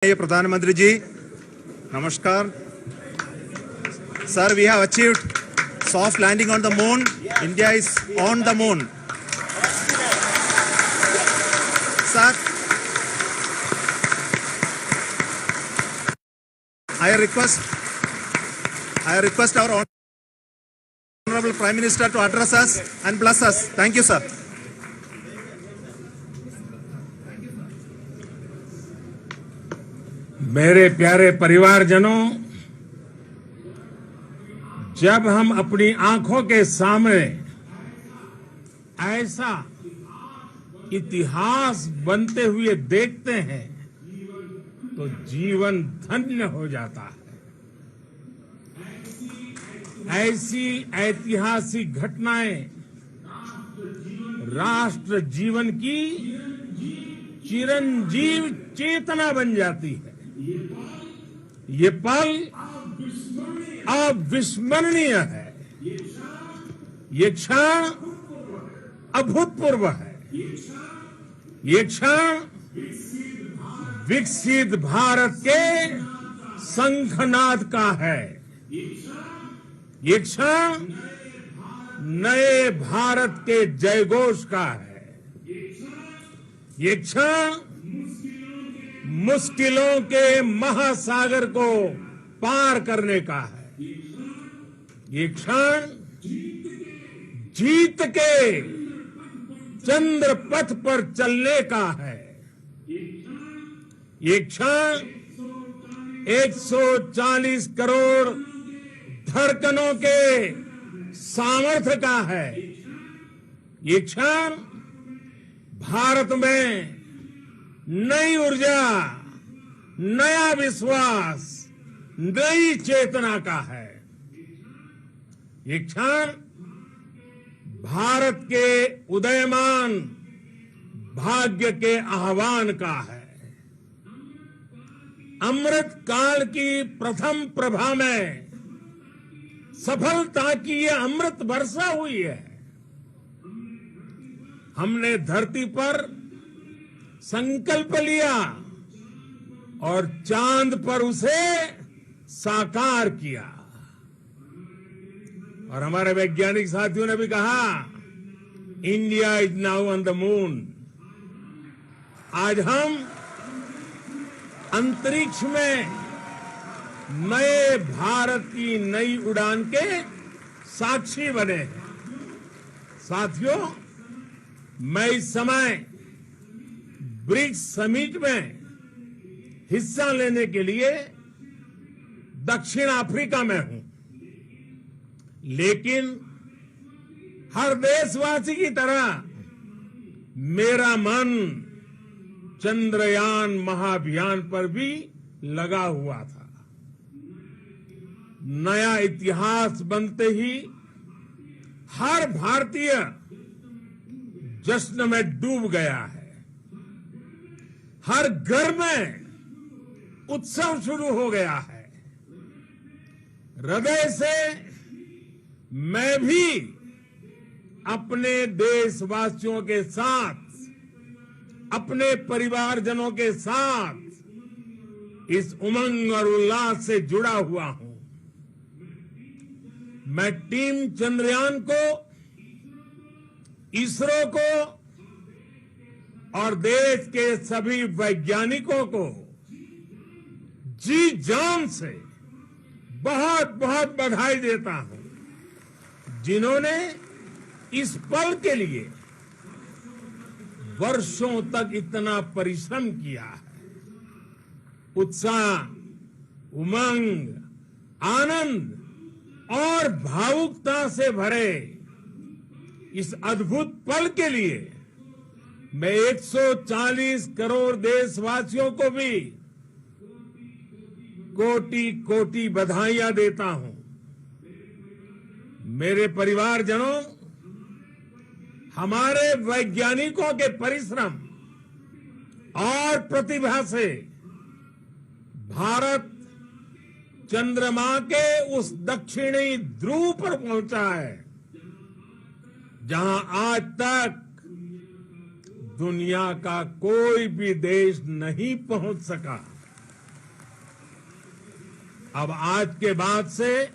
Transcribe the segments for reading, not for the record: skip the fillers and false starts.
प्रधानमंत्री जी, नमस्कार. Sir, we have achieved soft landing on the moon. India is on the moon. Sir, I request our Honorable Prime Minister to address us and bless us. Thank you, sir. मेरे प्यारे परिवारजनों, जब हम अपनी आंखों के सामने ऐसा इतिहास बनते हुए देखते हैं तो जीवन धन्य हो जाता है. ऐसी ऐतिहासिक घटनाएं राष्ट्र जीवन की चिरंजीव चेतना बन जाती है. ये पल अविस्मरणीय है. ये क्षण अभूतपूर्व है. ये क्षण विकसित भारत के शंखनाद का है. ये क्षण नए भारत के जयघोष का है. ये क्षण मुश्किलों के महासागर को पार करने का है. ये क्षण जीत के चंद्र पथ पर चलने का है. ये क्षण 140 करोड़ धड़कनों के सामर्थ्य का है. ये क्षण भारत में नई ऊर्जा, नया विश्वास, नई चेतना का है. ये क्षण भारत के उदयमान भाग्य के आह्वान का है. अमृत काल की प्रथम प्रभा में सफलता की ये अमृत वर्षा हुई है. हमने धरती पर संकल्प लिया और चांद पर उसे साकार किया. और हमारे वैज्ञानिक साथियों ने भी कहा, India is now on the moon. आज हम अंतरिक्ष में नए भारत की नई उड़ान के साक्षी बने हैं. साथियों, मैं इस समय ब्रिक्स समिट में हिस्सा लेने के लिए दक्षिण अफ्रीका में हूं. लेकिन हर देशवासी की तरह मेरा मन चंद्रयान महाअभियान पर भी लगा हुआ था. नया इतिहास बनते ही हर भारतीय जश्न में डूब गया है. हर घर में उत्सव शुरू हो गया है. हृदय से मैं भी अपने देशवासियों के साथ, अपने परिवारजनों के साथ इस उमंग और उल्लास से जुड़ा हुआ हूं. मैं टीम चंद्रयान को, इसरो को और देश के सभी वैज्ञानिकों को जी जान से बहुत बहुत बधाई देता हूं, जिन्होंने इस पल के लिए वर्षों तक इतना परिश्रम किया है. उत्साह, उमंग, आनंद और भावुकता से भरे इस अद्भुत पल के लिए मैं 140 करोड़ देशवासियों को भी कोटि कोटि बधाइयां देता हूं. मेरे परिवारजनों, हमारे वैज्ञानिकों के परिश्रम और प्रतिभा से भारत चंद्रमा के उस दक्षिणी ध्रुव पर पहुंचा है, जहां आज तक दुनिया का कोई भी देश नहीं पहुंच सका. अब आज के बाद से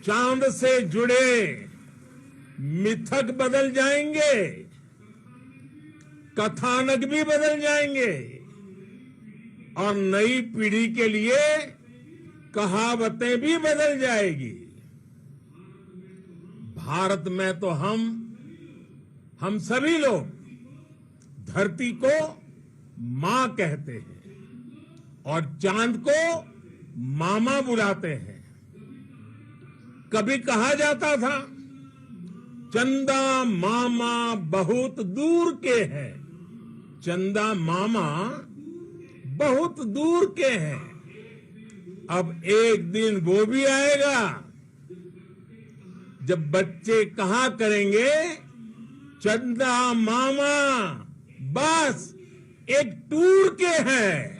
चांद से जुड़े मिथक बदल जाएंगे, कथानक भी बदल जाएंगे और नई पीढ़ी के लिए कहावतें भी बदल जाएगी। भारत में तो हम सभी लोग धरती को मां कहते हैं और चांद को मामा बुलाते हैं। कभी कहा जाता था चंदा मामा बहुत दूर के हैं, चंदा मामा बहुत दूर के हैं। अब एक दिन वो भी आएगा जब बच्चे कहा करेंगे चंदा मामा बस एक टूर के हैं।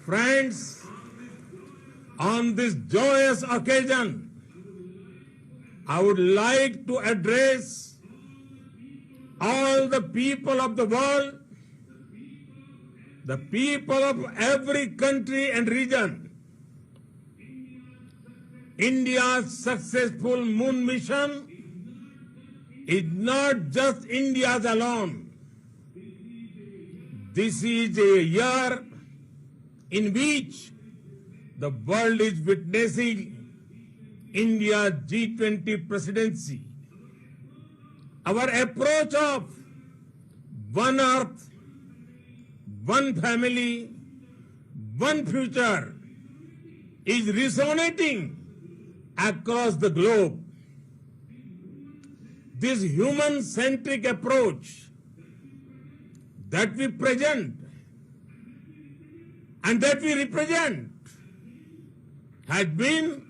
Friends, on this joyous occasion, I would like to address all the people of the world, the people of every country and region. India's successful moon mission is not just India's alone. This is a year in which the world is witnessing India's G20 presidency. Our approach of one earth, one family, one future is resonating across the globe. This human-centric approach that we present and that we represent has been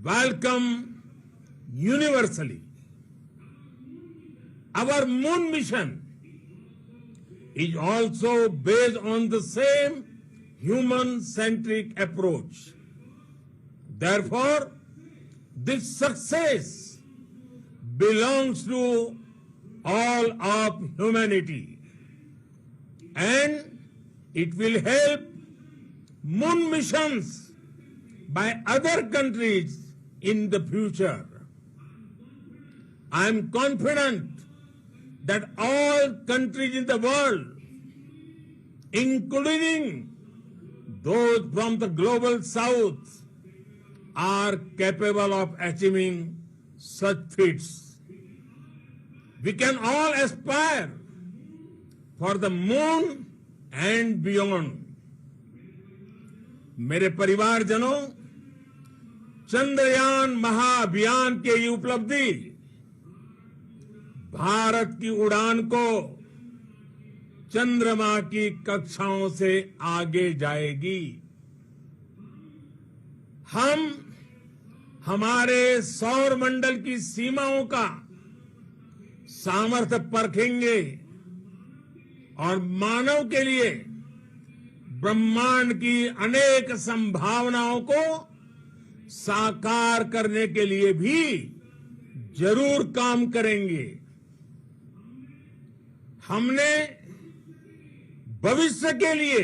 welcomed universally. Our moon mission is also based on the same human-centric approach. Therefore, this success belongs to all of humanity, and it will help moon missions by other countries in the future. I am confident that all countries in the world, including those from the global south, are capable of achieving such feats. We can all aspire for the moon and beyond. मेरे परिवारजनों, चंद्रयान महाअभियान की ये उपलब्धि भारत की उड़ान को चंद्रमा की कक्षाओं से आगे जाएगी। हम हमारे सौर मंडल की सीमाओं का सामर्थ्य परखेंगे और मानव के लिए ब्रह्मांड की अनेक संभावनाओं को साकार करने के लिए भी जरूर काम करेंगे। हमने भविष्य के लिए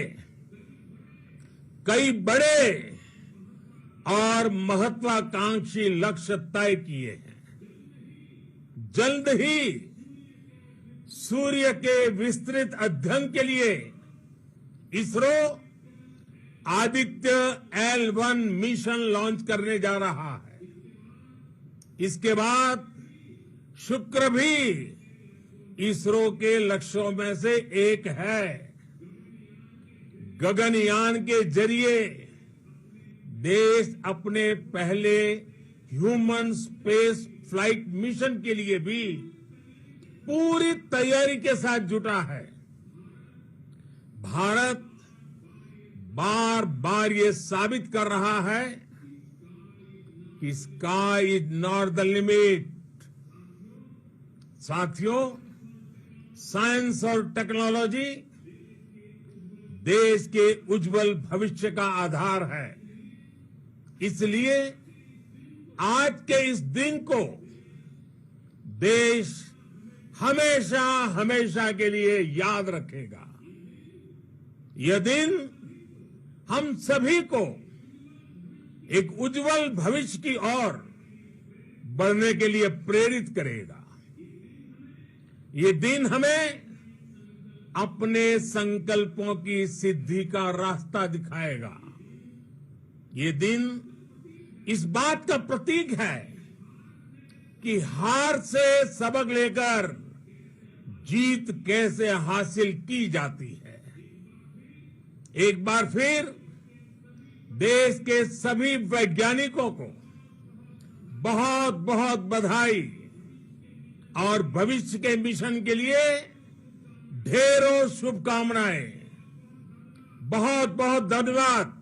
कई बड़े और महत्वाकांक्षी लक्ष्य तय किए हैं। जल्द ही सूर्य के विस्तृत अध्ययन के लिए ISRO Aditya L1 mission launch करने जा रहा है। इसके बाद शुक्र भी इसरो के लक्ष्यों में से एक है। गगनयान के जरिए देश अपने पहले ह्यूमन स्पेस फ्लाइट मिशन के लिए भी पूरी तैयारी के साथ जुटा है। भारत बार बार ये साबित कर रहा है कि sky is not the limit. साथियों, साइंस और टेक्नोलॉजी देश के उज्जवल भविष्य का आधार है। इसलिए आज के इस दिन को देश हमेशा हमेशा के लिए याद रखेगा। यह दिन हम सभी को एक उज्जवल भविष्य की ओर बढ़ने के लिए प्रेरित करेगा। ये दिन हमें अपने संकल्पों की सिद्धि का रास्ता दिखाएगा। ये दिन इस बात का प्रतीक है कि हार से सबक लेकर जीत कैसे हासिल की जाती है। एक बार फिर देश के सभी वैज्ञानिकों को बहुत बहुत बधाई और भविष्य के मिशन के लिए ढेरों शुभकामनाएं। बहुत बहुत धन्यवाद।